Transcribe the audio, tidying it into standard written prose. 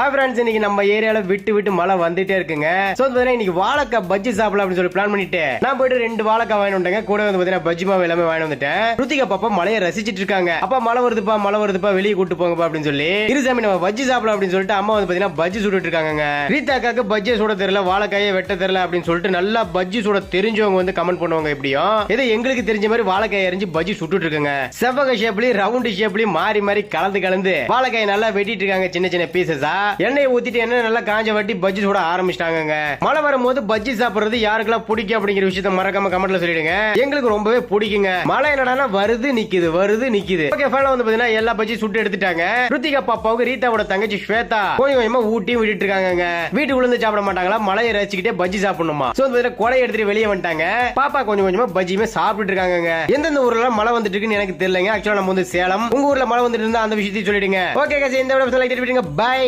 Friends, இன்னைக்கு நம்ம ஏரியால விட்டு மழை வந்துட்டே இருக்குங்க. சோ இன்னைக்கு வாழைக்காய் பஜ்ஜி சாப்பிடலாம் அப்படின்னு சொல்லி பிளான் பண்ணிட்டு நான் போயிட்டு 2 வாழைக்காய் வாங்கி வந்துட்டேங்க. கூட வந்து பாத்தீங்கன்னா பஜ்ஜி மாவு எல்லாமே வாங்கி வந்துட்டேன். ருத்திகா பாப்பா மழையை ரசிச்சிட்டு இருக்காங்க. அப்பா மழை வருதுப்பா வெளியே கூட்டு போங்கப்பா அப்படின்னு சொல்லி இருசாமி நம்ம பஜ்ஜி சாப்பிடலாம் அப்படின்னு சொல்லிட்டு அம்மா வந்து பாத்தீங்கன்னா பஜ்ஜி சுட்டுட்டு இருக்காங்க. ரீதாக்காக்கு பஜ்ஜியை சுட தெரியல, வாழைக்காயை வெட்ட தெரியல அப்படின்னு சொல்லிட்டு நல்லா பஜ்ஜி சுட தெரிஞ்சவங்க வந்து கமெண்ட் பண்ணுவாங்க. எப்படியும் ஏதோ எங்களுக்கு தெரிஞ்ச மாதிரி வாழைக்காய் எரிஞ்சு பஜ்ஜி சுட்டுட்டு இருக்காங்க. செவ்வக ஷேப்லயும் ரவுண்ட் ஷேப்லயும் மாறி கலந்து வாழைக்காய் நல்லா வெட்டிட்டு இருக்காங்க சின்ன பீசஸா. எண்ணெய் ஊத்திட்டு எண்ணெய் நல்லா காஞ்ச வட்டி பஜ்ஜி சுட ஆரம்பிச்சிட்டாங்க. மழை வரும்போது பஜ்ஜி சாப்பிடுறது யாருக்கெல்லாம் பிடிக்கும் அப்படிங்கிற விஷயத்த மறக்காம கமெண்ட்ல சொல்லிடுங்க. எங்களுக்கு ரொம்பவே பிடிக்குங்க. மழை என்னடா வருது நிக்குது. ஓகே, ஃபைனலா வந்து பாத்தீங்கன்னா எல்லா பஜ்ஜி சுட்டு எடுத்துட்டாங்க. ருத்திகா பாப்பாவுக்கு ரீதாவோட தங்கச்சி ஸ்வேதா கொஞ்சமா ஊட்டி விட்டுட்டு இருக்காங்க. வீட்டுக்குள்ள இருந்து சாப்பிட மாட்டாங்களா, மழையை ரசிச்சுக்கிட்டே பஜ்ஜி சாப்பிடணுமா. சோ கொடை எடுத்துட்டு வெளியே வந்துட்டாங்க. பாப்பா கொஞ்சமா பஜ்ஜியுமே சாப்பிட்டு இருக்காங்க. எந்தெந்த ஊர்ல மழை வந்துட்டு இருக்குன்னு எனக்கு தெரியலங்க. ஆக்சுவலா நம்ம வந்து சேலம். உங்க ஊர்ல மழை வந்துட்டு இருந்தா அந்த விஷயத்தையும் சொல்லிடுங்க. ஓகே, இந்த வீடியோ லைக் பண்ணிடுங்க. பை.